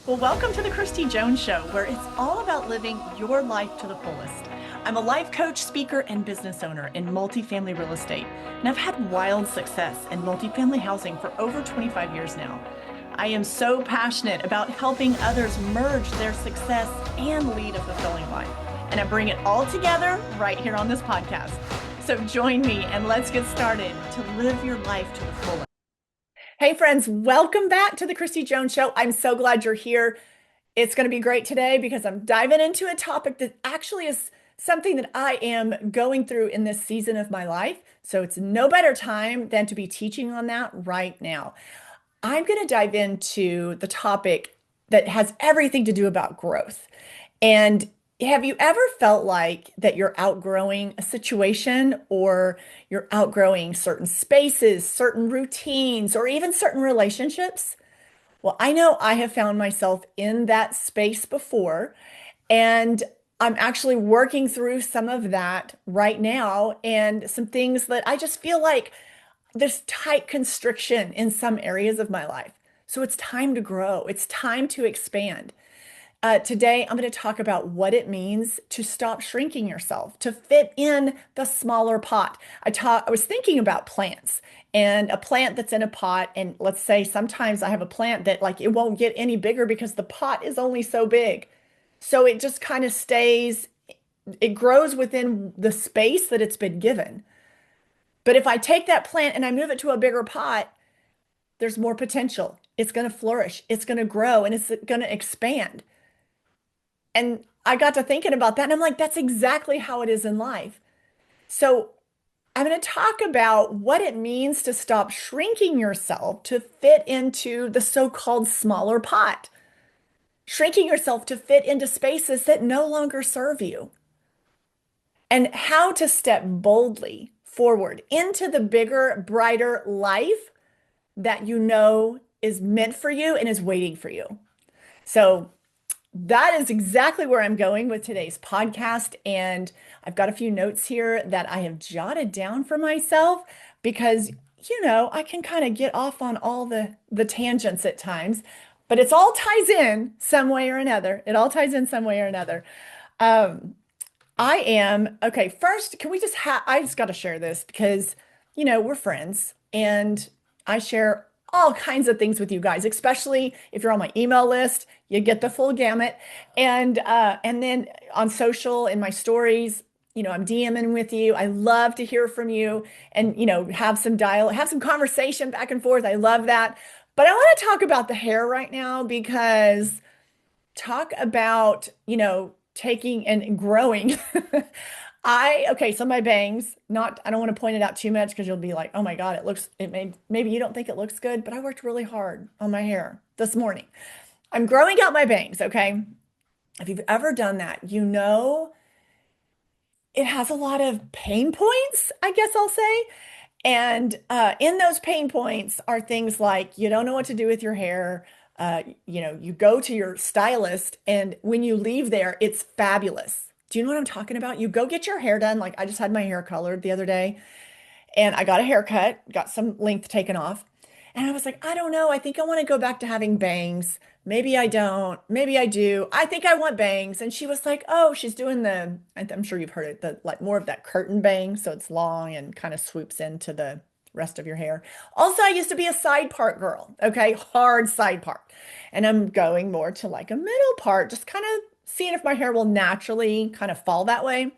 Well, welcome to the Kristi Jones Show, where it's all about living your life to the fullest. I'm a life coach, speaker, and business owner in multifamily real estate, and I've had wild success in multifamily housing for over 25 years now. I am so passionate about helping others merge their success and lead a fulfilling life, and I bring it all together right here on this podcast. So join me and let's get started to live your life to the fullest. Hey friends, welcome back to the Kristi Jones Show. I'm so glad you're here. It's going to be great today because I'm diving into a topic that actually is something that I am going through in this season of my life. So it's no better time than to be teaching on that right now. I'm going to dive into the topic that has everything to do about growth. And have you ever felt like that you're outgrowing a situation or you're outgrowing certain spaces, certain routines, or even certain relationships? Well, I know I have found myself in that space before, and I'm actually working through some of that right now and some things that I just feel like there's tight constriction in some areas of my life. So it's time to grow. It's time to expand. Today, I'm going to talk about what it means to stop shrinking yourself, to fit in the smaller pot. I was thinking about plants and a plant that's in a pot. And let's say sometimes I have a plant that like it won't get any bigger because the pot is only so big. So it just kind of stays, it grows within the space that it's been given. But if I take that plant and I move it to a bigger pot, there's more potential. It's going to flourish, it's going to grow, and it's going to expand. And I got to thinking about that, and I'm like, that's exactly how it is in life. So I'm going to talk about what it means to stop shrinking yourself to fit into the so-called smaller pot, shrinking yourself to fit into spaces that no longer serve you, and how to step boldly forward into the bigger, brighter life that you know is meant for you and is waiting for you. So that is exactly where I'm going with today's podcast. And I've got a few notes here that I have jotted down for myself because, I can kind of get off on all the tangents at times, but it's all ties in some way or another. It all ties in some way or another. Okay, first, I just got to share this because, we're friends and I share all kinds of things with you guys, especially if you're on my email list, you get the full gamut. And then on social in my stories, I'm DMing with you. I love to hear from you and, have some dialogue, have some conversation back and forth. I love that. But I want to talk about the hair right now because talk about, taking and growing. Okay, so my bangs, I don't want to point it out too much because you'll be like, oh my God, maybe you don't think it looks good, but I worked really hard on my hair this morning. I'm growing out my bangs, okay? If you've ever done that, it has a lot of pain points, I guess I'll say. And in those pain points are things like you don't know what to do with your hair. You go to your stylist, and when you leave there, it's fabulous. Do you know what I'm talking about? You go get your hair done. Like I just had my hair colored the other day, and I got a haircut, got some length taken off. And I was like, I don't know. I think I want to go back to having bangs. Maybe I don't. Maybe I do. I think I want bangs. And she was like, oh, she's doing I'm sure you've heard it, the like more of that curtain bang. So it's long and kind of swoops into the rest of your hair. Also, I used to be a side part girl. Okay. Hard side part. And I'm going more to like a middle part, just kind of seeing if my hair will naturally kind of fall that way.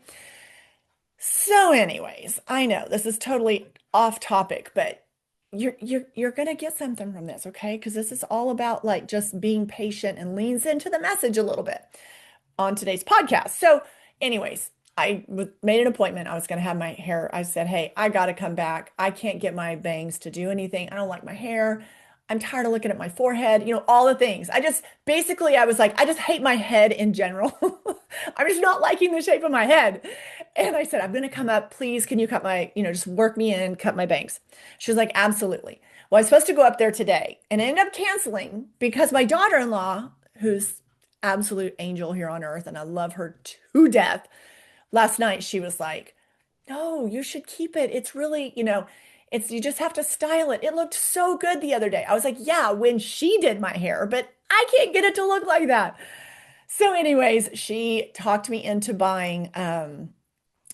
So anyways, I know this is totally off topic, but you're gonna get something from this, okay? Because this is all about like just being patient and leans into the message a little bit on today's podcast. So anyways, made an appointment. I was gonna have my hair. I said, hey, I gotta come back. I can't get my bangs to do anything. I don't like my hair. I'm tired of looking at my forehead, all the things. I was like, I just hate my head in general. I'm just not liking the shape of my head. And I said, I'm going to come up. Please, can you cut just work me in, cut my bangs. She was like, absolutely. Well, I was supposed to go up there today and I ended up canceling because my daughter-in-law, who's absolute angel here on earth, and I love her to death, last night she was like, no, you should keep it. It's really, you just have to style it. It looked so good the other day. I was like, yeah, when she did my hair, but I can't get it to look like that. So, anyways, she talked me into buying,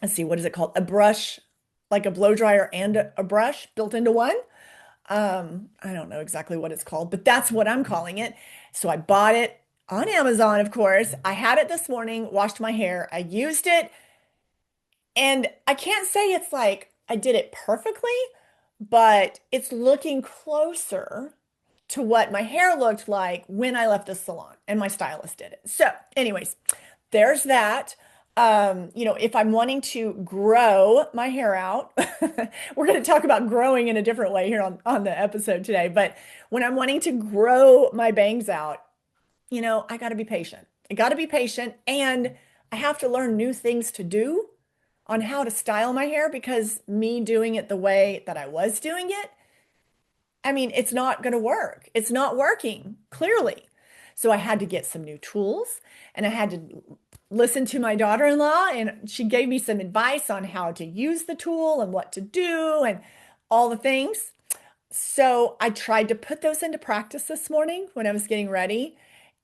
let's see, what is it called? A brush, like a blow dryer and a brush built into one. I don't know exactly what it's called, but that's what I'm calling it. So I bought it on Amazon, of course. I had it this morning, washed my hair. I used it, and I can't say it's like I did it perfectly, but it's looking closer to what my hair looked like when I left the salon and my stylist did it. So, anyways, there's that. If I'm wanting to grow my hair out, we're going to talk about growing in a different way here on the episode today. But when I'm wanting to grow my bangs out, I got to be patient. I got to be patient and I have to learn new things to do on how to style my hair because me doing it the way that I was doing it, I mean, it's not going to work. It's not working, clearly. So I had to get some new tools and I had to listen to my daughter-in-law and she gave me some advice on how to use the tool and what to do and all the things. So I tried to put those into practice this morning when I was getting ready.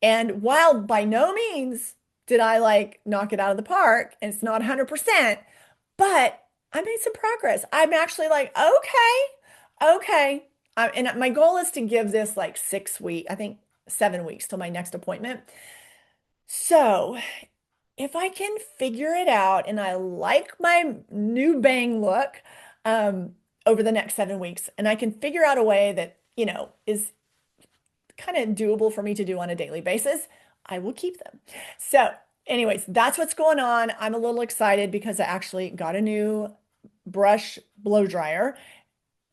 And while by no means did I like knock it out of the park, and it's not 100%, but I made some progress. I'm actually like, okay, okay. And my goal is to give this like 6 weeks, I think 7 weeks till my next appointment. So if I can figure it out and I like my new bang look over the next 7 weeks, and I can figure out a way that, is kind of doable for me to do on a daily basis, I will keep them. So, anyways, that's what's going on. I'm a little excited because I actually got a new brush blow dryer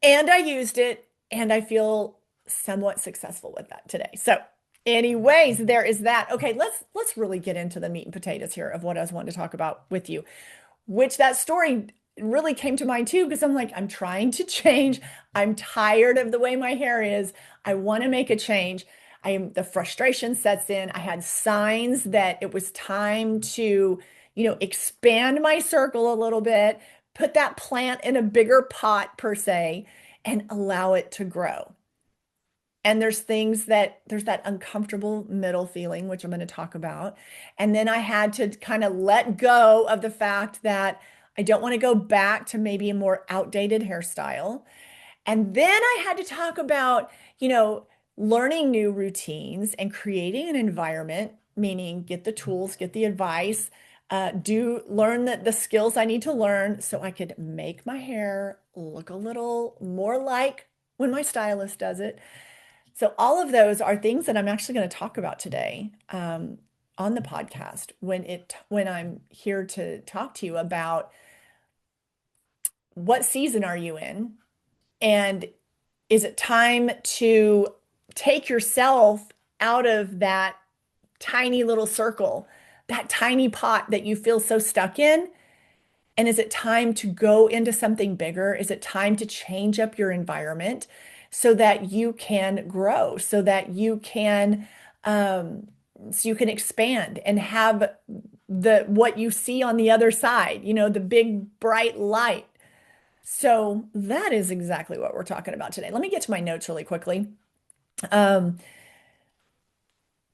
and I used it and I feel somewhat successful with that today. So, anyways, there is that. Okay, let's really get into the meat and potatoes here of what I was wanting to talk about with you, which that story really came to mind too, because I'm like, I'm trying to change. I'm tired of the way my hair is. I want to make a change. The frustration sets in. I had signs that it was time to, expand my circle a little bit, put that plant in a bigger pot per se, and allow it to grow. And there's that uncomfortable middle feeling, which I'm going to talk about. And then I had to kind of let go of the fact that I don't want to go back to maybe a more outdated hairstyle. And then I had to talk about, learning new routines and creating an environment, meaning get the tools, get the advice, learn the skills I need to learn so I could make my hair look a little more like when my stylist does it. So all of those are things that I'm actually going to talk about today on the podcast when I'm here to talk to you about what season are you in, and is it time to take yourself out of that tiny little circle, that tiny pot that you feel so stuck in? And is it time to go into something bigger? Is it time to change up your environment so that you can grow, so you can expand and have what you see on the other side, the big bright light. So that is exactly what we're talking about today. Let me get to my notes really quickly. Um,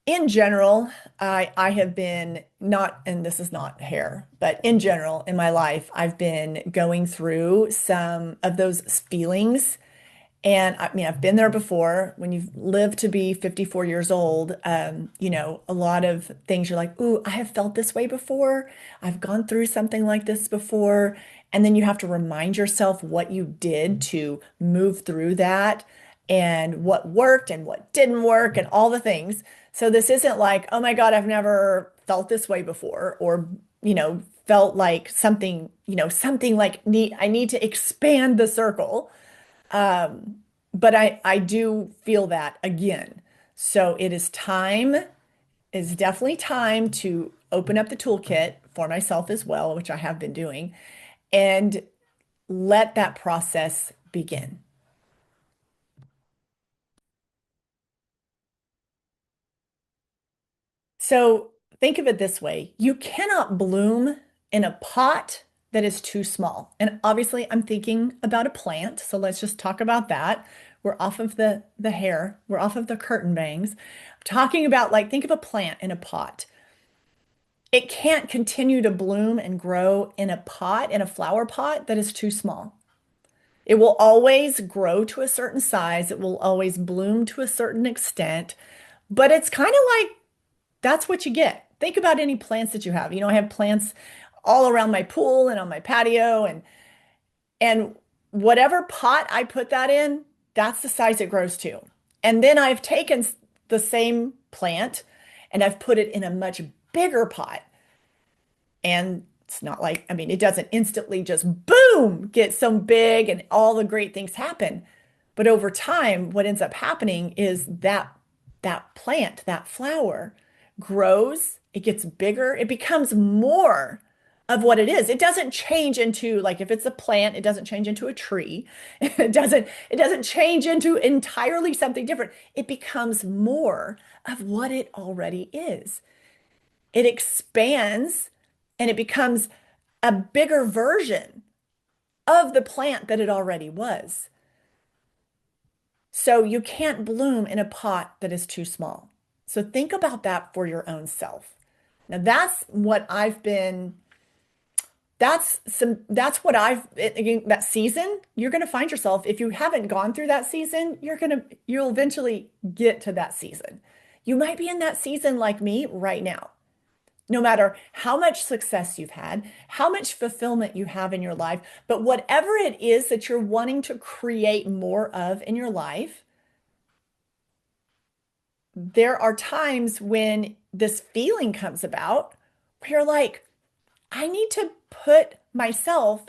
in general, I have been not, and this is not hair, but in general in my life, I've been going through some of those feelings. And I mean, I've been there before. When you've lived to be 54 years old, a lot of things you're like, ooh, I have felt this way before. I've gone through something like this before. And then you have to remind yourself what you did to move through that and what worked and what didn't work and all the things. So this isn't like, oh my God, I've never felt this way before, or, felt like something like I need to expand the circle. But I do feel that again. So it's definitely time to open up the toolkit for myself as well, which I have been doing, and let that process begin. So think of it this way. You cannot bloom in a pot that is too small. And obviously, I'm thinking about a plant. So let's just talk about that. We're off of the hair. We're off of the curtain bangs. I'm talking about like, think of a plant in a pot. It can't continue to bloom and grow in a pot, in a flower pot that is too small. It will always grow to a certain size. It will always bloom to a certain extent. But it's kind of like that's what you get. Think about any plants that you have. I have plants all around my pool and on my patio and whatever pot I put that in, that's the size it grows to. And then I've taken the same plant and I've put it in a much bigger pot. And it's not like, I mean, it doesn't instantly just boom, get so big and all the great things happen. But over time, what ends up happening is that plant, that flower grows, it gets bigger, it becomes more of what it is. It doesn't change into like if it's a plant, it doesn't change into a tree. It doesn't change into entirely something different. It becomes more of what it already is. It expands and it becomes a bigger version of the plant that it already was. So you can't bloom in a pot that is too small. So think about that for your own self. Now that's what I've been, that's what I've, again, that season, you're going to find yourself, if you haven't gone through that season, you'll eventually get to that season. You might be in that season like me right now. No matter how much success you've had, how much fulfillment you have in your life, but whatever it is that you're wanting to create more of in your life, there are times when this feeling comes about where you're like, I need to put myself,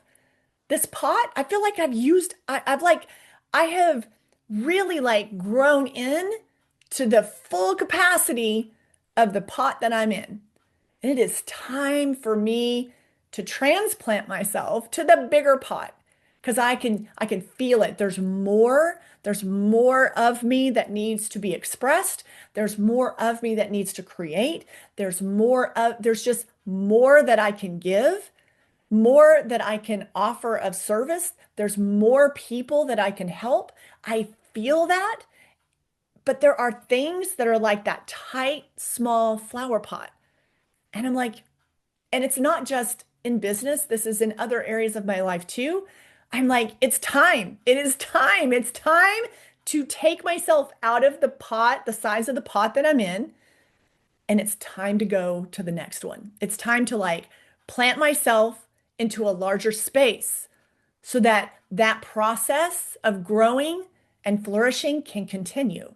this pot, I feel like I have really like grown in to the full capacity of the pot that I'm in. It is time for me to transplant myself to the bigger pot because I can feel it. There's more of me that needs to be expressed. There's more of me that needs to create. There's just more that I can give, more that I can offer of service. There's more people that I can help. I feel that, but there are things that are like that tight, small flower pot. And I'm like, and it's not just in business, this is in other areas of my life too. I'm like, it's time. It is time. It's time to take myself out of the pot, the size of the pot that I'm in, and it's time to go to the next one. It's time to like plant myself into a larger space so that that process of growing and flourishing can continue.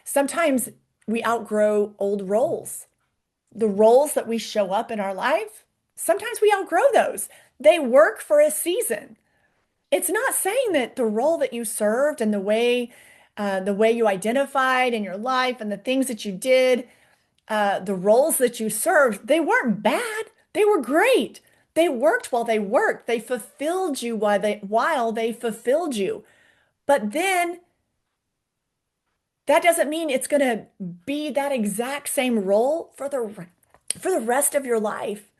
Sometimes we outgrow old roles. The roles that we show up in our life, sometimes we outgrow those. They work for a season. It's not saying that the role that you served and the way you identified in your life and the things that you did, the roles that you served, they weren't bad. They were great. They worked while they worked. They fulfilled you while they fulfilled you. But then that doesn't mean it's going to be that exact same role for the rest of your life.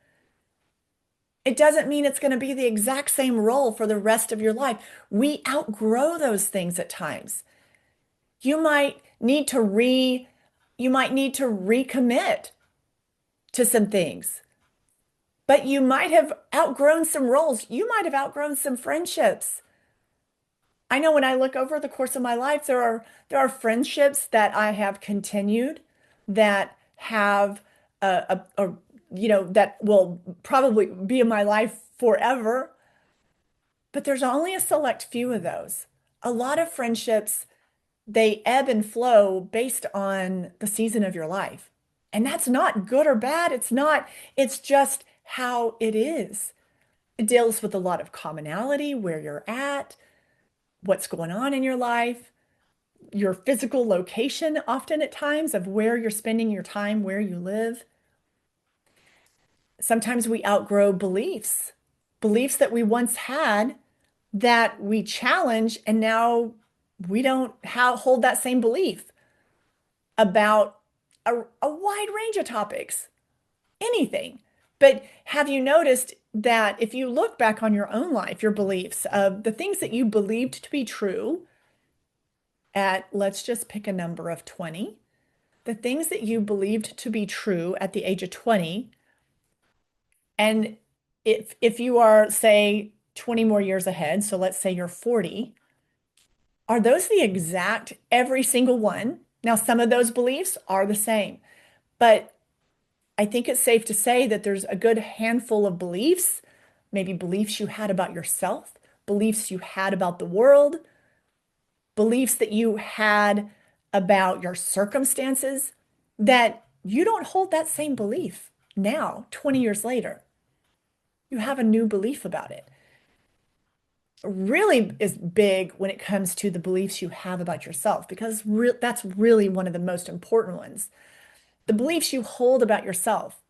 It doesn't mean it's going to be the exact same role for the rest of your life. We outgrow those things at times. You might need to recommit to some things, but you might have outgrown some roles. You might have outgrown some friendships. I know when I look over the course of my life, there are friendships that I have continued that have that will probably be in my life forever. But there's only a select few of those. A lot of friendships, they ebb and flow based on the season of your life. And that's not good or bad. It's just how it is. It deals with a lot of commonality, where you're at, what's going on in your life, your physical location, often at times, of where you're spending your time, where you live. Sometimes we outgrow beliefs that we once had that we challenge, and now we don't hold that same belief about a wide range of topics, anything. But have you noticed that if you look back on your own life, your beliefs, the things that you believed to be true at, let's just pick a number of 20, the things that you believed to be true at the age of 20, and if you are, say, 20 more years ahead, so let's say you're 40, are those the exact every single one? Now, some of those beliefs are the same, but I think it's safe to say that there's a good handful of beliefs, maybe beliefs you had about yourself, beliefs you had about the world, beliefs that you had about your circumstances, that you don't hold that same belief now, 20 years later. You have a new belief about it. Really is big when it comes to the beliefs you have about yourself, because that's really one of the most important ones. The beliefs you hold about yourself.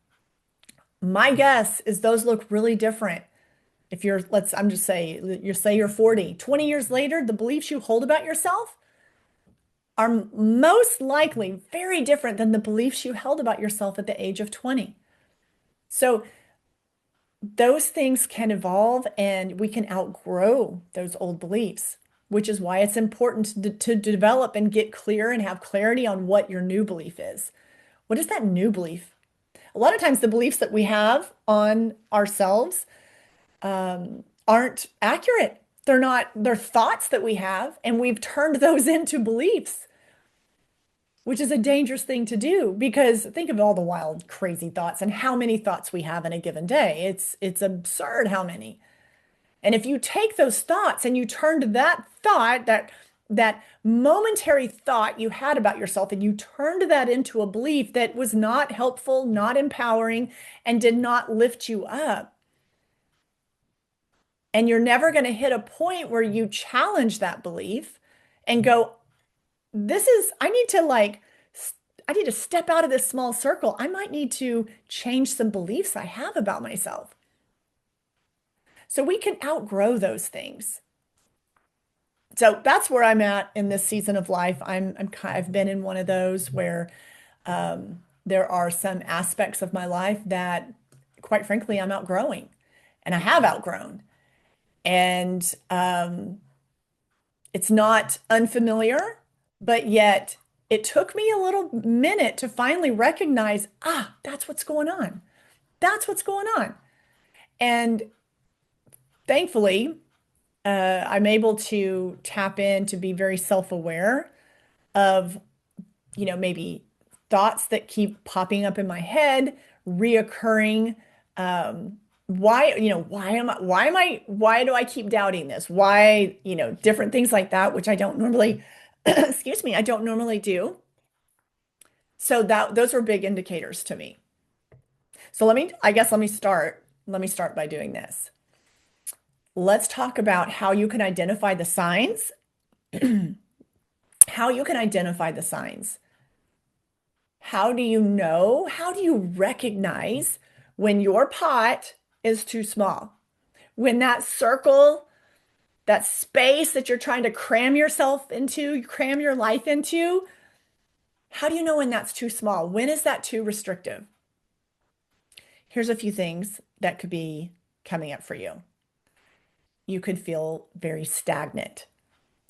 My guess is those look really different. If you're, I'm just saying, you're 40, 20 years later, the beliefs you hold about yourself are most likely very different than the beliefs you held about yourself at the age of 20. So those things can evolve and we can outgrow those old beliefs, which is why it's important to develop and get clear and have clarity on what your new belief is. What is that new belief? A lot of times the beliefs that we have on ourselves aren't accurate. They're thoughts that we have, and we've turned those into beliefs, which is a dangerous thing to do, because think of all the wild, crazy thoughts and how many thoughts we have in a given day. It's absurd how many. And if you take those thoughts and you turn to that thought, that momentary thought you had about yourself, and you turned that into a belief that was not helpful, not empowering, and did not lift you up. And you're never going to hit a point where you challenge that belief and go, I need to step out of this small circle. I might need to change some beliefs I have about myself. So we can outgrow those things. So that's where I'm at in this season of life. I've been in one of those where there are some aspects of my life that, quite frankly, I'm outgrowing, and I have outgrown. And it's not unfamiliar, but yet it took me a little minute to finally recognize, that's what's going on. That's what's going on. And thankfully, I'm able to tap in to be very self-aware of, maybe thoughts that keep popping up in my head, reoccurring. Why do I keep doubting this? Why, different things like that, which I don't normally, excuse me, I don't normally do. So those are big indicators to me. So let me start by doing this. Let's talk about how you can identify the signs, how you can identify the signs. How do you know? How do you recognize when your pot is too small? When that circle, that space that you're trying to cram yourself into, cram your life into, how do you know when that's too small? When is that too restrictive? Here's a few things that could be coming up for you. You could feel very stagnant.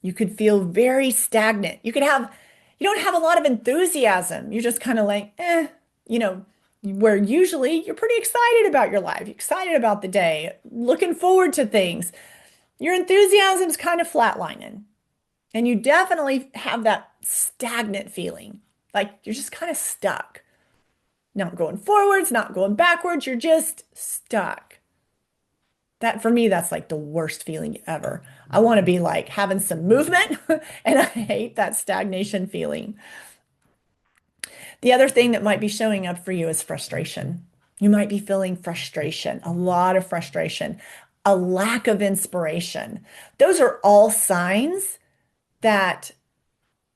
You could feel very stagnant. You don't have a lot of enthusiasm. You're just kind of like, where usually you're pretty excited about your life, excited about the day, looking forward to things. Your enthusiasm's kind of flatlining. And you definitely have that stagnant feeling, like you're just kind of stuck. Not going forwards, not going backwards, you're just stuck. That, for me, that's like the worst feeling ever. I want to be like having some movement, and I hate that stagnation feeling. The other thing that might be showing up for you is frustration. You might be feeling frustration, a lot of frustration, a lack of inspiration. Those are all signs that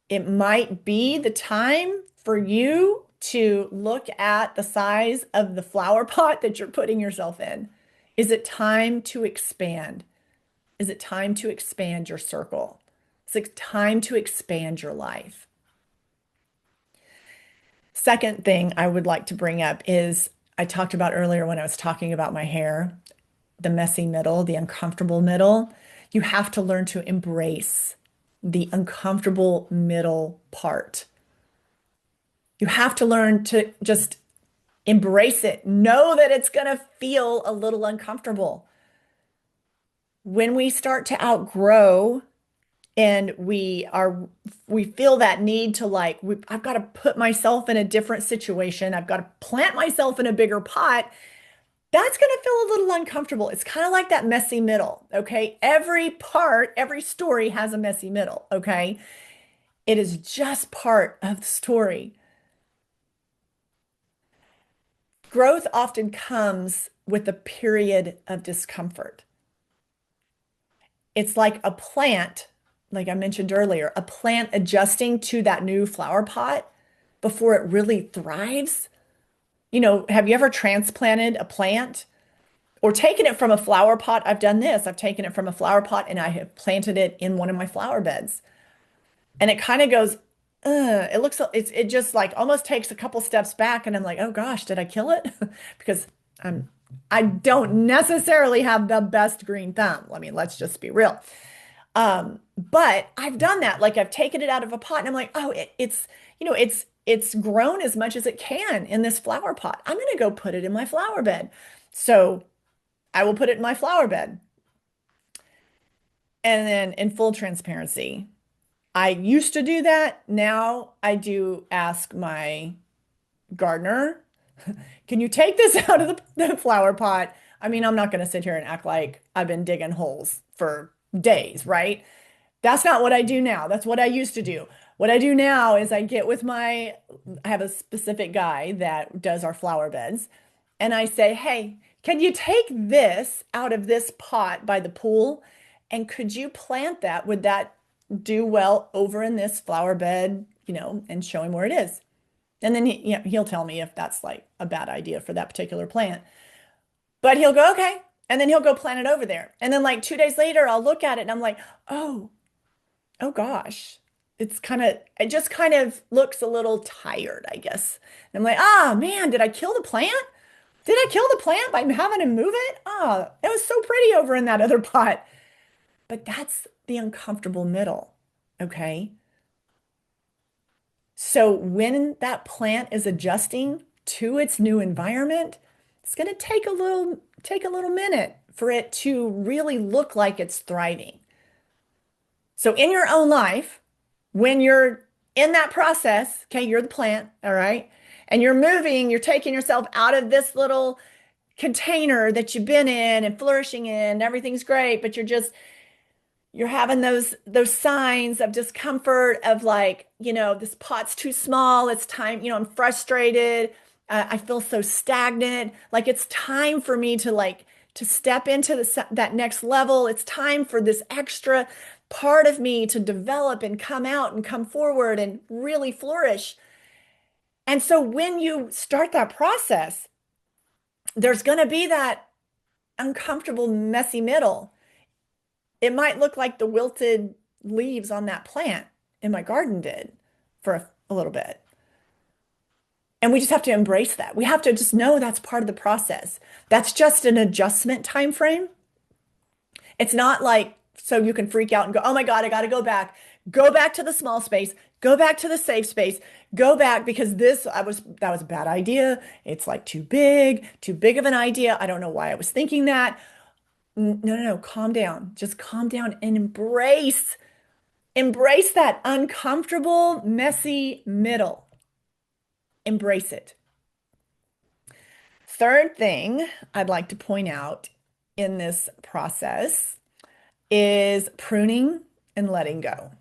it might be the time for you to look at the size of the flower pot that you're putting yourself in. Is it time to expand? Is it time to expand your circle? Is it time to expand your life? Second thing I would like to bring up is I talked about earlier when I was talking about my hair, the messy middle, the uncomfortable middle. You have to learn to embrace the uncomfortable middle part. You have to learn to just embrace it. Know that it's going to feel a little uncomfortable. When we start to outgrow and we feel that need to I've got to put myself in a different situation. I've got to plant myself in a bigger pot. That's going to feel a little uncomfortable. It's kind of like that messy middle, okay? Every part, every story has a messy middle, okay? It is just part of the story. Growth often comes with a period of discomfort. It's like a plant, like I mentioned earlier, a plant adjusting to that new flower pot before it really thrives. Have you ever transplanted a plant or taken it from a flower pot? I've done this. I've taken it from a flower pot and I have planted it in one of my flower beds. And it kind of goes, it just like almost takes a couple steps back. And I'm like, oh gosh, did I kill it? Because I don't necessarily have the best green thumb. I mean, let's just be real. But I've done that. Like I've taken it out of a pot and I'm like, oh, it's grown as much as it can in this flower pot. I'm going to go put it in my flower bed. So I will put it in my flower bed. And then in full transparency, I used to do that. Now I do ask my gardener, can you take this out of the flower pot? I mean, I'm not going to sit here and act like I've been digging holes for days, right? That's not what I do now. That's what I used to do. What I do now is I have a specific guy that does our flower beds, and I say, hey, can you take this out of this pot by the pool? And could you plant that? Would that do well over in this flower bed, and show him where it is? And then he'll tell me if that's like a bad idea for that particular plant. But he'll go, okay. And then he'll go plant it over there. And then like 2 days later, I'll look at it and I'm like, oh gosh. It just kind of looks a little tired, I guess. And I'm like, man, did I kill the plant? Did I kill the plant by having to move it? Oh, it was so pretty over in that other pot. But that's the uncomfortable middle, okay? So when that plant is adjusting to its new environment, it's going to take a little minute for it to really look like it's thriving. So in your own life, when you're in that process, okay, you're the plant, all right? And you're taking yourself out of this little container that you've been in and flourishing in, everything's great, but you're having those signs of discomfort of like, this pot's too small. It's time, I'm frustrated. I feel so stagnant. Like it's time for me to step into that next level. It's time for this extra part of me to develop and come out and come forward and really flourish. And so when you start that process, there's going to be that uncomfortable, messy middle. It might look like the wilted leaves on that plant in my garden did for a little bit. And we just have to embrace that. We have to just know that's part of the process. That's just an adjustment time frame. It's not like so you can freak out and go, oh my God, I got to go back. Go back to the small space. Go back to the safe space. Go back because that was a bad idea. It's like too big of an idea. I don't know why I was thinking that. No. Calm down. Just calm down and embrace that uncomfortable, messy middle. Embrace it. Third thing I'd like to point out in this process is pruning and letting go.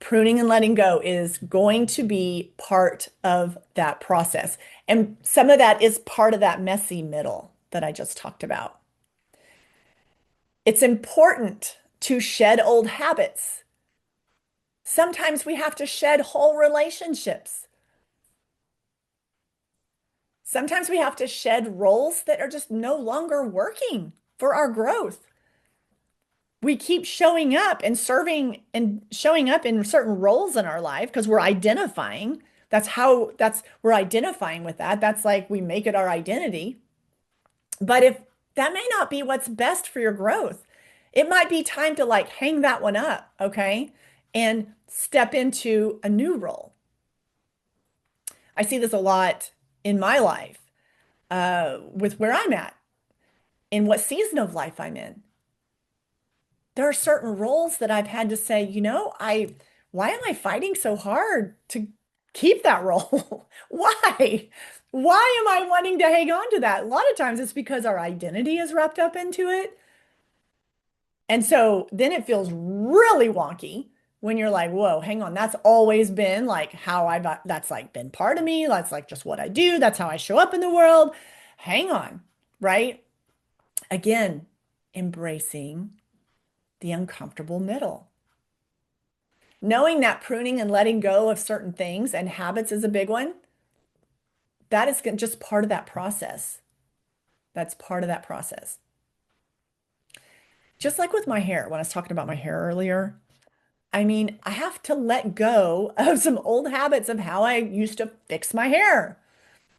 Pruning and letting go is going to be part of that process. And some of that is part of that messy middle that I just talked about. It's important to shed old habits. Sometimes we have to shed whole relationships. Sometimes we have to shed roles that are just no longer working for our growth. We keep showing up and serving and showing up in certain roles in our life because we're identifying That's we're identifying with that. That's like we make it our identity. But if that may not be what's best for your growth, it might be time to like hang that one up, okay? And step into a new role. I see this a lot in my life, with where I'm at, in what season of life I'm in. There are certain roles that I've had to say, why am I fighting so hard to keep that role? Why? Why am I wanting to hang on to that? A lot of times it's because our identity is wrapped up into it. And so then it feels really wonky when you're like, whoa, hang on, that's always been like how that's like been part of me. That's like just what I do. That's how I show up in the world. Hang on, right? Again, embracing the uncomfortable middle. Knowing that pruning and letting go of certain things and habits is a big one. That is just part of that process. That's part of that process. Just like with my hair, when I was talking about my hair earlier, I mean, I have to let go of some old habits of how I used to fix my hair,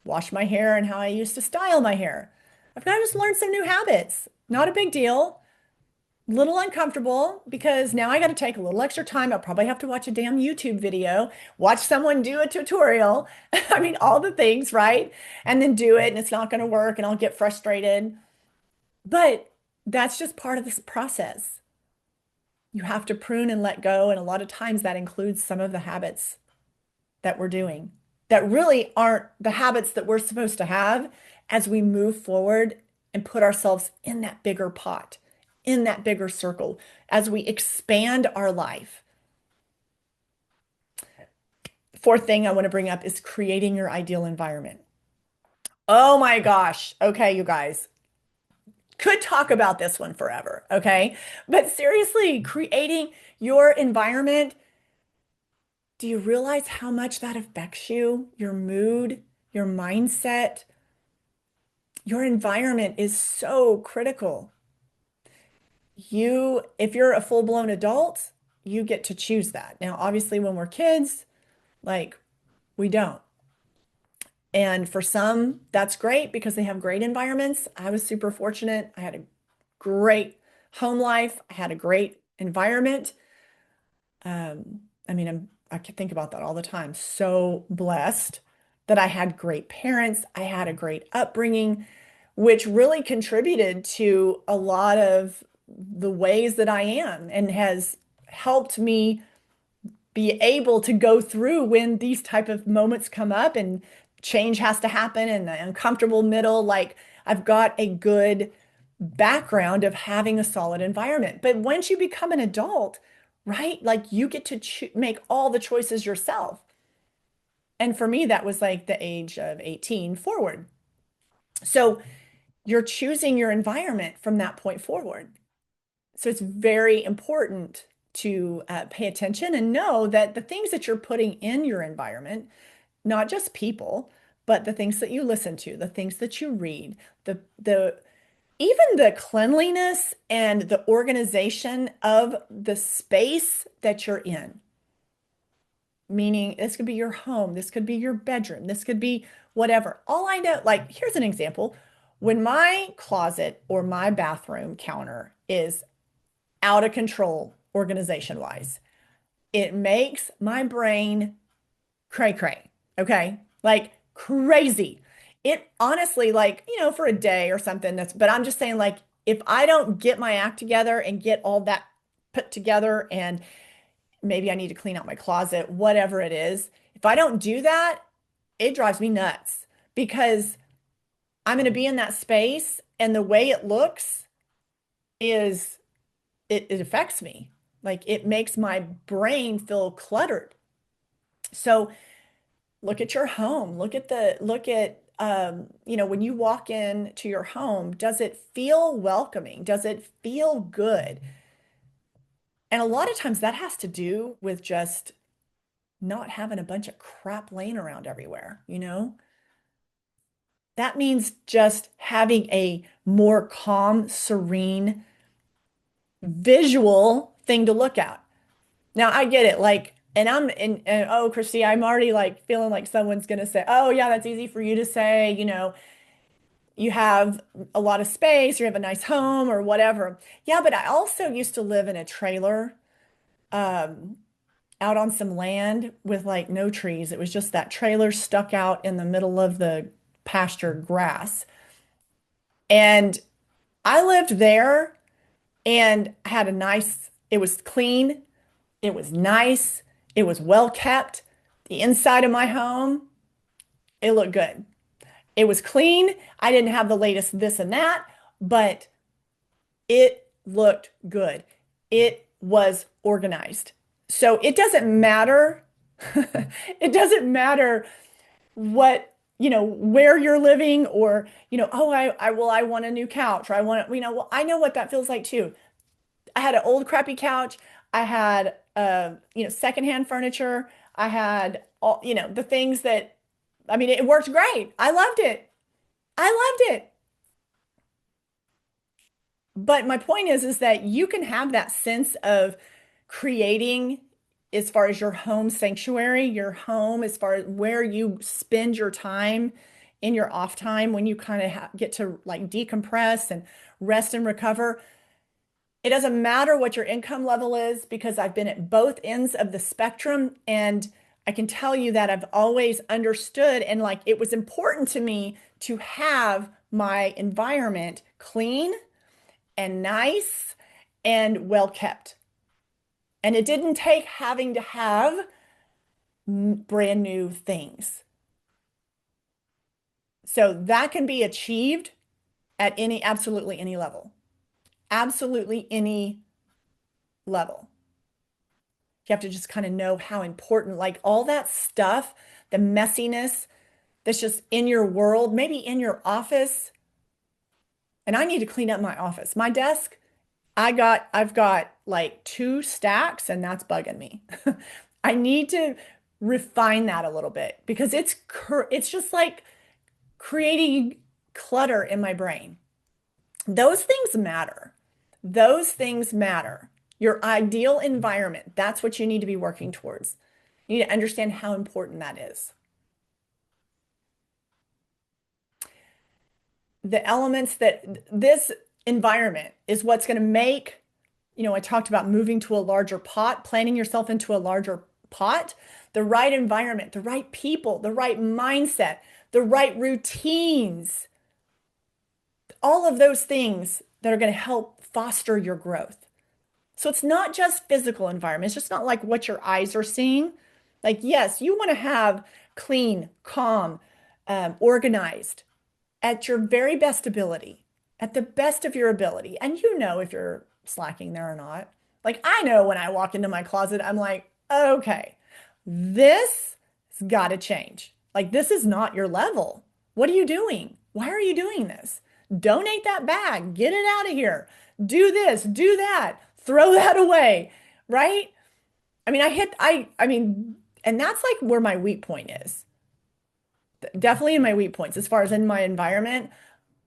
wash my hair, and how I used to style my hair. I've got to just learn some new habits. Not a big deal. Little uncomfortable because now I got to take a little extra time. I'll probably have to watch a damn YouTube video, watch someone do a tutorial. I mean, all the things, right? And then do it, and it's not going to work, and I'll get frustrated. But that's just part of this process. You have to prune and let go. And a lot of times that includes some of the habits that we're doing that really aren't the habits that we're supposed to have as we move forward and put ourselves in that bigger pot, in that bigger circle, as we expand our life. Fourth thing I want to bring up is creating your ideal environment. Oh my gosh. Okay, you guys. Could talk about this one forever, okay? But seriously, creating your environment, do you realize how much that affects you, your mood, your mindset? Your environment is so critical. If you're a full-blown adult, you get to choose that. Now, obviously, when we're kids, like we don't. And for some, that's great because they have great environments. I was super fortunate. I had a great home life. I had a great environment. I mean, I can think about that all the time. So blessed that I had great parents. I had a great upbringing, which really contributed to a lot of the ways that I am and has helped me be able to go through when these type of moments come up and change has to happen and the uncomfortable middle. Like I've got a good background of having a solid environment. But once you become an adult, right? Like you get to make all the choices yourself. And for me, that was like the age of 18 forward. So you're choosing your environment from that point forward. So it's very important to pay attention and know that the things that you're putting in your environment, not just people, but the things that you listen to, the things that you read, the even the cleanliness and the organization of the space that you're in. Meaning this could be your home, this could be your bedroom, this could be whatever. All I know, like, here's an example. When my closet or my bathroom counter is out of control organization wise, it makes my brain cray cray. Okay. Like crazy. It honestly, like, for a day or something, but I'm just saying, like, if I don't get my act together and get all that put together, and maybe I need to clean out my closet, whatever it is, if I don't do that, it drives me nuts because I'm going to be in that space and the way it looks is it affects me. Like it makes my brain feel cluttered. So look at your home. When you walk into your home, does it feel welcoming? Does it feel good? And a lot of times that has to do with just not having a bunch of crap laying around everywhere. That means just having a more calm, serene, visual thing to look at. Now, I get it. Like and oh, Kristi, I'm already like feeling like someone's gonna say, oh yeah, that's easy for you to say, you have a lot of space, or you have a nice home or whatever. Yeah, but I also used to live in a trailer, um, out on some land with like no trees. It was just that trailer stuck out in the middle of the pasture grass. And I lived there and had a nice, it was clean, it was nice, it was well kept. The inside of my home, it looked good. It was clean. I didn't have the latest this and that, but it looked good. It was organized. So it doesn't matter. It doesn't matter what, where you're living, or, oh, I want a new couch, or I want to, well, I know what that feels like too. I had an old crappy couch. I had, secondhand furniture. I had all, the things that, I mean, it worked great. I loved it. I loved it. But my point is that you can have that sense of creating, as far as your home sanctuary, your home, as far as where you spend your time in your off time when you kind of get to like decompress and rest and recover. It doesn't matter what your income level is, because I've been at both ends of the spectrum, and I can tell you that I've always understood, and like it was important to me to have my environment clean and nice and well kept. And it didn't take having to have brand new things. So that can be achieved at absolutely any level. Absolutely any level. You have to just kind of know how important, like all that stuff, the messiness that's just in your world, maybe in your office. And I need to clean up my office. My desk, I've got like two stacks, and that's bugging me. I need to refine that a little bit, because it's just like creating clutter in my brain. Those things matter. Those things matter. Your ideal environment, that's what you need to be working towards. You need to understand how important that is. The elements that this environment is what's going to make, I talked about moving to a larger pot, planning yourself into a larger pot, the right environment, the right people, the right mindset, the right routines, all of those things that are going to help foster your growth. So it's not just physical environment. It's just not like what your eyes are seeing. Like, yes, you want to have clean, calm, organized at your very best ability, at the best of your ability. And you know if you're slacking there or not. Like, I know when I walk into my closet, I'm like, okay, this has got to change. Like, this is not your level. What are you doing? Why are you doing this? Donate that bag. Get it out of here. Do this, do that. Throw that away, right? I mean, and that's like where my weak point is. Definitely in my weak points, as far as in my environment,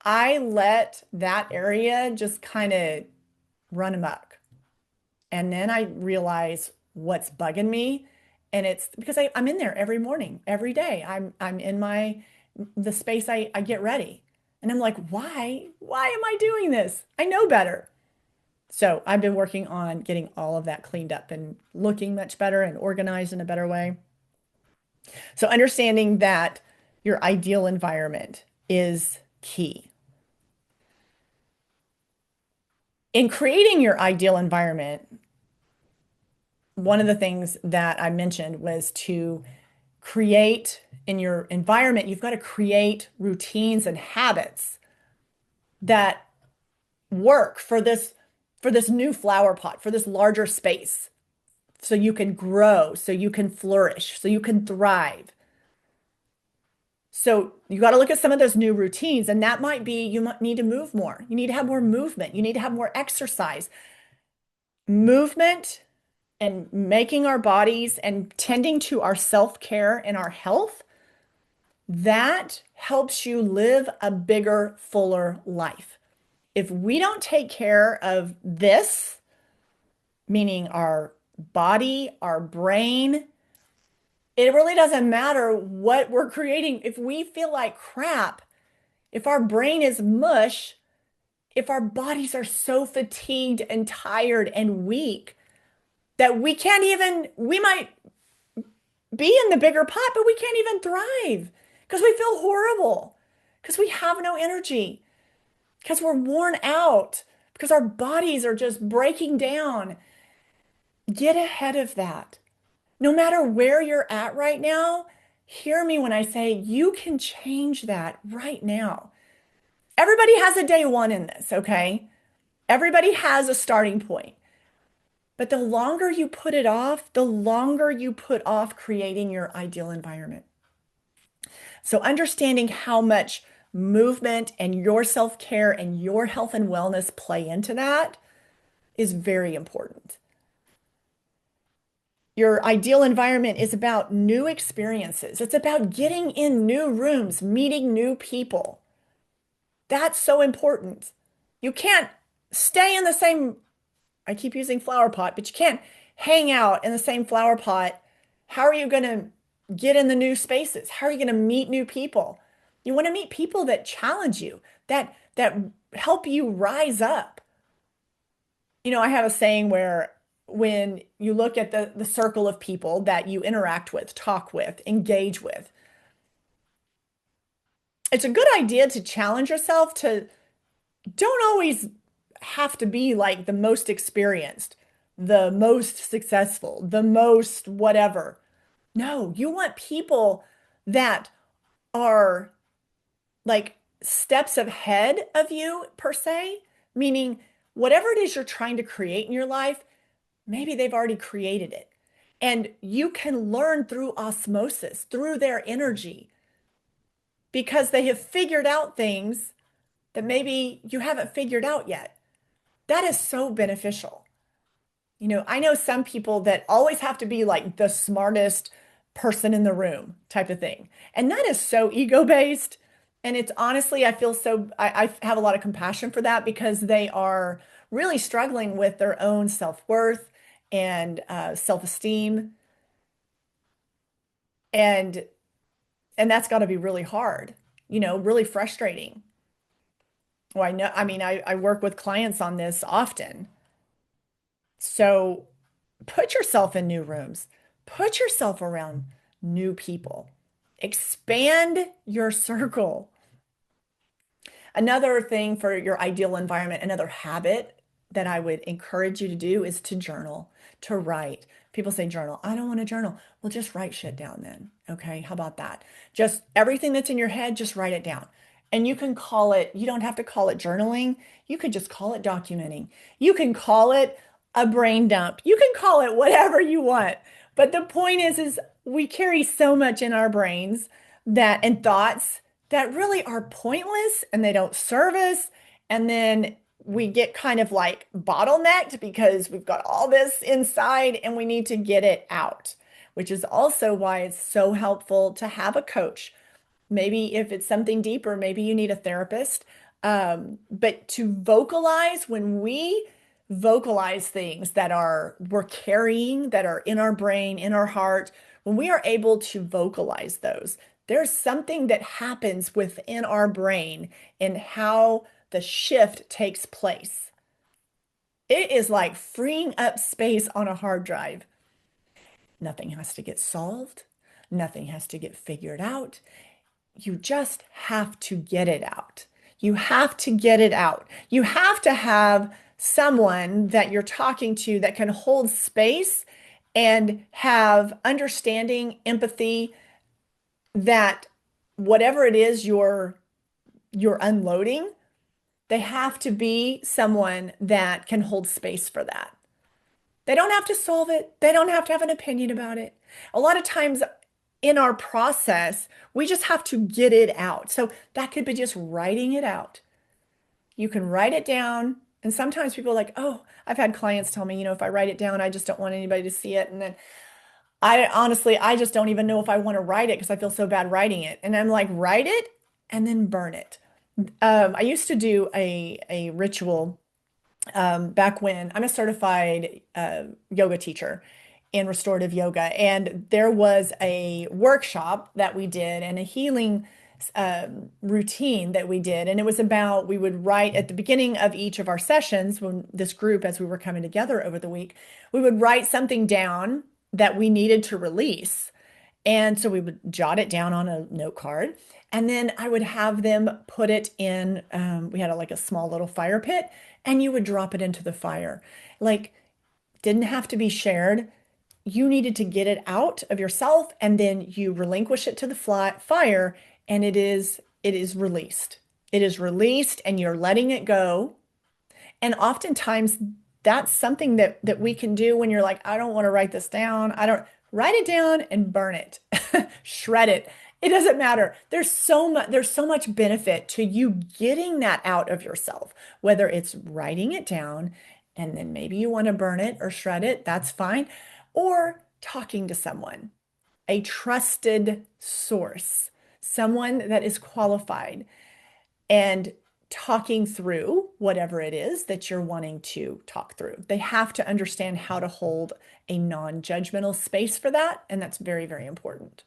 I let that area just kind of run amok. And then I realize what's bugging me. And it's because I'm in there every morning, every day. I'm in the space I get ready. And I'm like, why? Why am I doing this? I know better. So I've been working on getting all of that cleaned up and looking much better and organized in a better way. So understanding that your ideal environment is key. In creating your ideal environment, one of the things that I mentioned was to create in your environment, you've got to create routines and habits that work for this new flower pot, for this larger space, so you can grow, so you can flourish, so you can thrive. So you got to look at some of those new routines, and that might be you might need to move more. You need to have more movement. You need to have more exercise. Movement and making our bodies and tending to our self-care and our health, that helps you live a bigger, fuller life. If we don't take care of this, meaning our body, our brain. It really doesn't matter what we're creating. If we feel like crap, if our brain is mush, if our bodies are so fatigued and tired and weak that we can't even, we might be in the bigger pot, but we can't even thrive because we feel horrible, because we have no energy, because we're worn out, because our bodies are just breaking down. Get ahead of that. No matter where you're at right now, hear me when I say you can change that right now. Everybody has a day one in this, okay? Everybody has a starting point. But the longer you put it off, the longer you put off creating your ideal environment. So understanding how much movement and your self-care and your health and wellness play into that is very important. Your ideal environment is about new experiences. It's about getting in new rooms, meeting new people. That's so important. You can't stay in the same, I keep using flower pot, but you can't hang out in the same flower pot. How are you going to get in the new spaces? How are you going to meet new people? You want to meet people that challenge you, that help you rise up. You know, I have a saying where when you look at the circle of people that you interact with, talk with, engage with, it's a good idea to challenge yourself to don't always have to be like the most experienced, the most successful, the most whatever. No, you want people that are like steps ahead of you, per se, meaning whatever it is you're trying to create in your life, maybe they've already created it. And you can learn through osmosis, through their energy, because they have figured out things that maybe you haven't figured out yet. That is so beneficial. You know, I know some people that always have to be like the smartest person in the room type of thing. And that is so ego-based. And it's honestly, I feel so, I have a lot of compassion for that because they are really struggling with their own self-worth and self-esteem. And and that's got to be really hard, you know, really frustrating. Well, I know, I mean, I work with clients on this often. So put yourself in new rooms, put yourself around new people, expand your circle. Another thing for your ideal environment, another habit that I would encourage you to do is to journal, to write. People say journal. I don't want to journal. Well, just write shit down then. Okay. How about that? Just everything that's in your head, just write it down. And you can call it, you don't have to call it journaling. You could just call it documenting. You can call it a brain dump. You can call it whatever you want. But the point is we carry so much in our brains that and thoughts that really are pointless and they don't serve us. And then we get kind of like bottlenecked because we've got all this inside and we need to get it out, which is also why it's so helpful to have a coach. Maybe if it's something deeper, maybe you need a therapist. But to vocalize, when we vocalize things that are we're carrying, that are in our brain, in our heart, when we are able to vocalize those, there's something that happens within our brain and how the shift takes place. It is like freeing up space on a hard drive. Nothing has to get solved. Nothing has to get figured out. You just have to get it out. You have to get it out. You have to have someone that you're talking to that can hold space and have understanding, empathy, that whatever it is you're unloading, they have to be someone that can hold space for that. They don't have to solve it. They don't have to have an opinion about it. A lot of times in our process, we just have to get it out. So that could be just writing it out. You can write it down. And sometimes people are like, oh, I've had clients tell me, you know, if I write it down, I just don't want anybody to see it. And then I honestly, I just don't even know if I want to write it because I feel so bad writing it. And I'm like, write it and then burn it. I used to do a ritual back when I'm a certified yoga teacher in restorative yoga. And there was a workshop that we did and a healing routine that we did. And it was about, we would write at the beginning of each of our sessions, when this group, as we were coming together over the week, we would write something down that we needed to release. And so we would jot it down on a note card. And then I would have them put it in, we had like a small little fire pit, and you would drop it into the fire. Like, didn't have to be shared. You needed to get it out of yourself, and then you relinquish it to the fire, and it is released. It is released, and you're letting it go. And oftentimes that's something that we can do when you're like, I don't want to write this down. I don't write it down and burn it, shred it. It doesn't matter. There's so much benefit to you getting that out of yourself, whether it's writing it down and then maybe you want to burn it or shred it, that's fine, or talking to someone, a trusted source, someone that is qualified, and talking through whatever it is that you're wanting to talk through. They have to understand how to hold a non-judgmental space for that, and that's very, very important.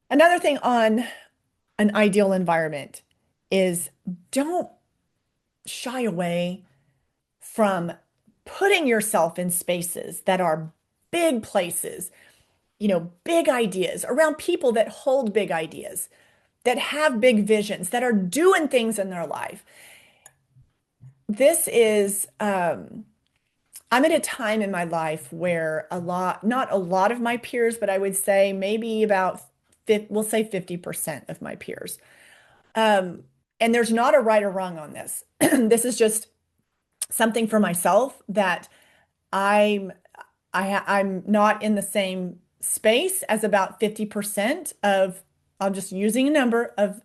Another thing on an ideal environment is don't shy away from putting yourself in spaces that are big places, big ideas, around people that hold big ideas, that have big visions, that are doing things in their life. This is, I'm at a time in my life where not a lot of my peers, but I would say maybe about, we'll say 50% of my peers. And there's not a right or wrong on this. This is just something for myself that I'm I'm not in the same space as about 50% of, I'm just using a number of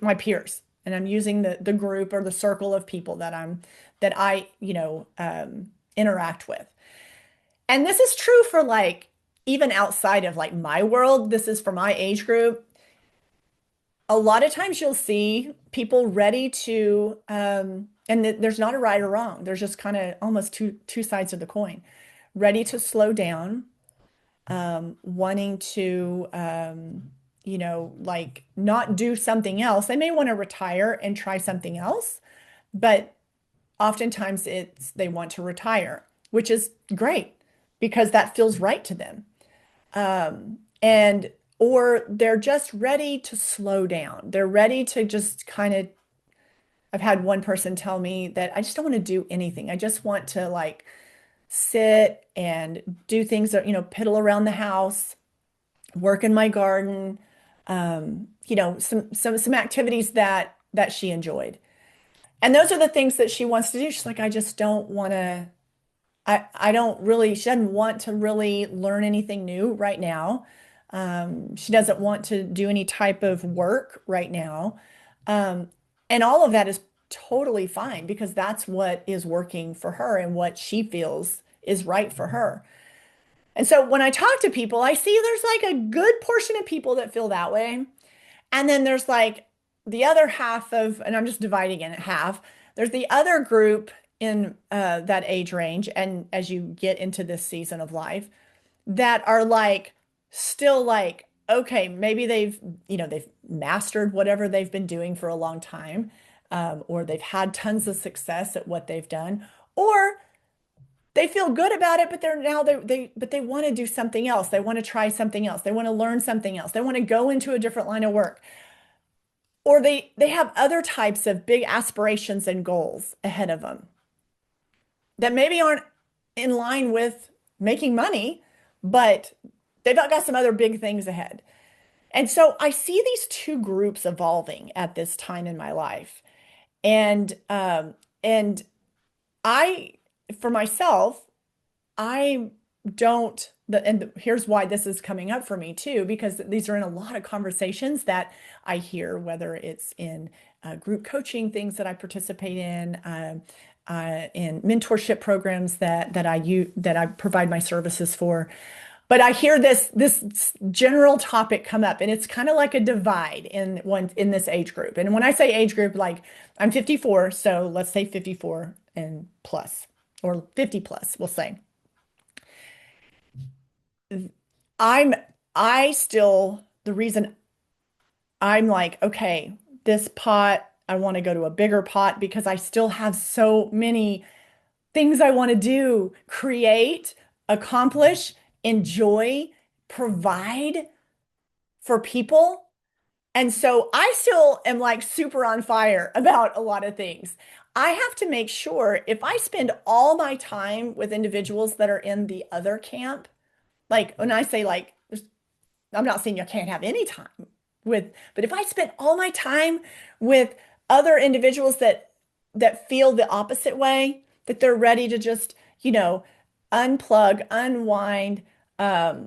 my peers, and I'm using the group or the circle of people that I interact with. And this is true for like even outside of like my world. This is for my age group. A lot of times you'll see people ready to, and there's not a right or wrong. There's just kind of almost two sides of the coin. Ready to slow down, wanting to, like not do something else. They may want to retire and try something else, but oftentimes they want to retire, which is great because that feels right to them. And or they're just ready to slow down. They're ready to just kind of, I've had one person tell me that I just don't want to do anything. I just want to like sit and do things that, piddle around the house, work in my garden, some activities that she enjoyed. And those are the things that she wants to do. She's like, I just don't want to, I don't really, she doesn't want to really learn anything new right now. She doesn't want to do any type of work right now. And all of that is totally fine because that's what is working for her and what she feels is right for her. And so when I talk to people, I see there's like a good portion of people that feel that way. And then there's like the other half of, and I'm just dividing it in half. There's the other group in that age range. And as you get into this season of life, that are like, still like, okay, maybe they've mastered whatever they've been doing for a long time, or they've had tons of success at what they've done, or they feel good about it, but they want to do something else. They want to try something else. They want to learn something else. They want to go into a different line of work. Or they have other types of big aspirations and goals ahead of them that maybe aren't in line with making money, but they've got some other big things ahead. And so I see these two groups evolving at this time in my life. And I, for myself, I don't, and here's why this is coming up for me too, because these are in a lot of conversations that I hear, whether it's in group coaching things that I participate in mentorship programs that I provide my services for, But I hear this general topic come up, and it's kind of like a divide in this age group. And when I say age group, like I'm 54, so let's say 54 and plus, or 50 plus, we'll say. I'm I still the reason I'm like, okay, this pot, I want to go to a bigger pot because I still have so many things I want to do, create, accomplish, enjoy, provide for people. And so I still am like super on fire about a lot of things. I have to make sure if I spend all my time with individuals that are in the other camp, like when I say like, I'm not saying you can't have any time with, but if I spend all my time with other individuals that feel the opposite way, that they're ready to just, unplug, unwind, I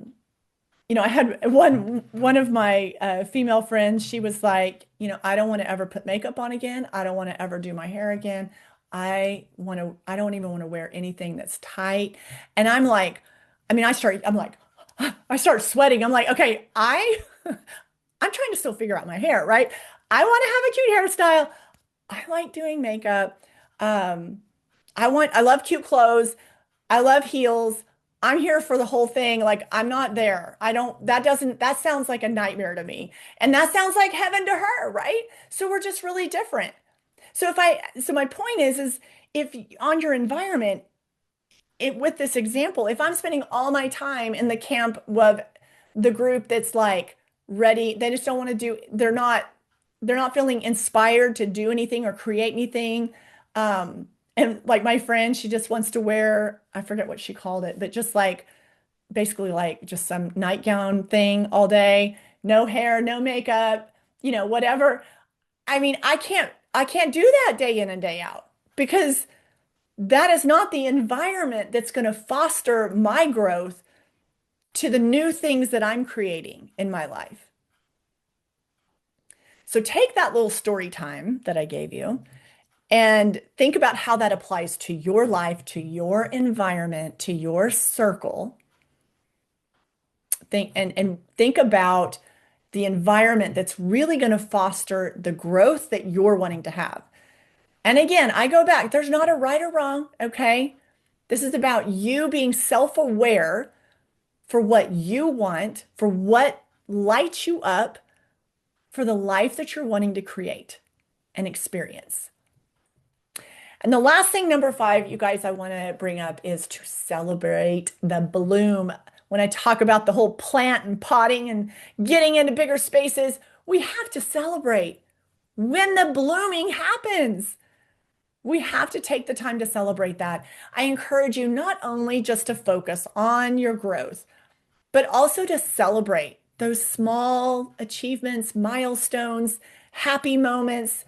had one of my female friends, she was like, I don't want to ever put makeup on again. I don't want to ever do my hair again. I don't even want to wear anything that's tight. And I'm like, I'm like, I start sweating. I'm like, okay, I'm trying to still figure out my hair, right? I want to have a cute hairstyle. I like doing makeup. Um, I love cute clothes. I love heels. I'm here for the whole thing. Like I'm not there. That sounds like a nightmare to me. And that sounds like heaven to her, right? So we're just really different. So my point is if on your environment, with this example, if I'm spending all my time in the camp of the group that's like ready, they just don't want to do, they're not feeling inspired to do anything or create anything. And like my friend, she just wants to wear, I forget what she called it, but just like basically like just some nightgown thing all day, no hair, no makeup, whatever. I can't do that day in and day out because that is not the environment that's going to foster my growth to the new things that I'm creating in my life. So take that little story time that I gave you and think about how that applies to your life, to your environment, to your circle. And think about the environment that's really going to foster the growth that you're wanting to have. And again, I go back, there's not a right or wrong, okay? This is about you being self-aware for what you want, for what lights you up, for the life that you're wanting to create and experience. And the last thing, number 5, you guys, I want to bring up is to celebrate the bloom. When I talk about the whole plant and potting and getting into bigger spaces, we have to celebrate when the blooming happens. We have to take the time to celebrate that. I encourage you not only just to focus on your growth, but also to celebrate those small achievements, milestones, happy moments,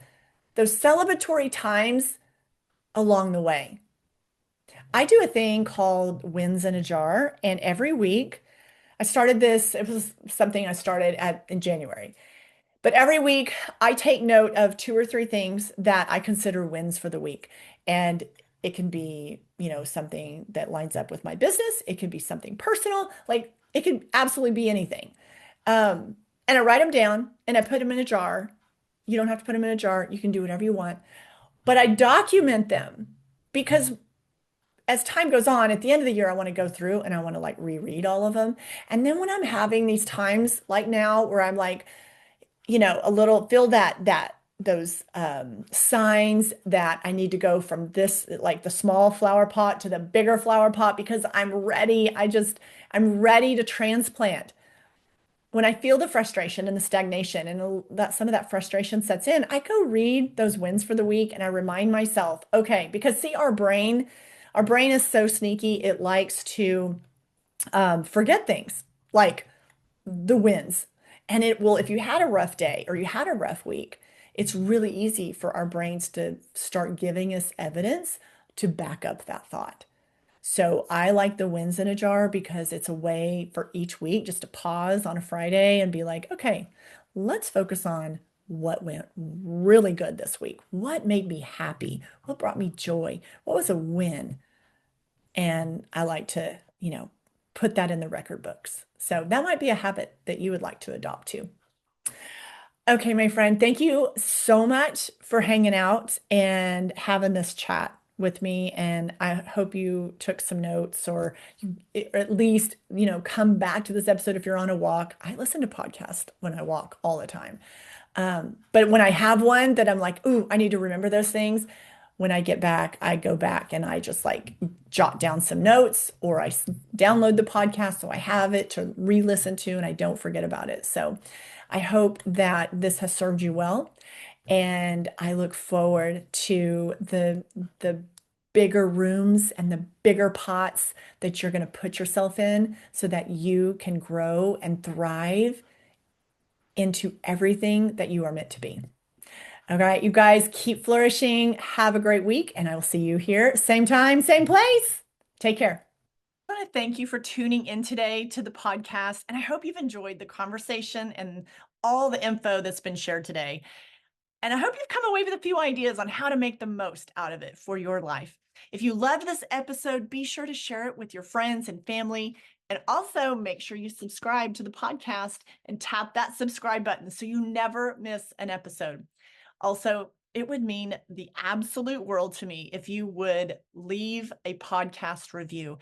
those celebratory times along the way. I do a thing called Wins in a Jar, and every week I started this, it was something I started in January. But every week I take note of 2 or 3 things that I consider wins for the week. And it can be, something that lines up with my business. It can be something personal. Like it could absolutely be anything. And I write them down and I put them in a jar. You don't have to put them in a jar. You can do whatever you want. But I document them because as time goes on, at the end of the year, I want to go through and I want to like reread all of them. And then when I'm having these times like now where I'm like, a little feel that those signs that I need to go from this, like the small flower pot to the bigger flower pot because I'm ready. I'm ready to transplant. When I feel the frustration and the stagnation and that some of that frustration sets in, I go read those wins for the week and I remind myself, okay, because see, our brain is so sneaky. It likes to forget things like the wins. And it will, if you had a rough day or you had a rough week, it's really easy for our brains to start giving us evidence to back up that thought. So I like the wins in a jar because it's a way for each week just to pause on a Friday and be like, okay, let's focus on what went really good this week. What made me happy? What brought me joy? What was a win? And I like to, put that in the record books. So that might be a habit that you would like to adopt too. Okay, my friend, thank you so much for hanging out and having this chat with me. And I hope you took some notes or at least, come back to this episode if you're on a walk. I listen to podcasts when I walk all the time. But when I have one that I'm like, ooh, I need to remember those things, when I get back, I go back and I just like jot down some notes or download the podcast so I have it to re-listen to and I don't forget about it. So I hope that this has served you well. And I look forward to the bigger rooms and the bigger pots that you're going to put yourself in so that you can grow and thrive into everything that you are meant to be. All right, you guys keep flourishing. Have a great week, and I will see you here, same time, same place. Take care. I want to thank you for tuning in today to the podcast, and I hope you've enjoyed the conversation and all the info that's been shared today. And I hope you've come away with a few ideas on how to make the most out of it for your life. If you loved this episode, be sure to share it with your friends and family. And also make sure you subscribe to the podcast and tap that subscribe button so you never miss an episode. Also, it would mean the absolute world to me if you would leave a podcast review.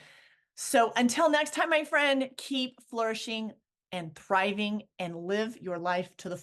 So until next time, my friend, keep flourishing and thriving and live your life to the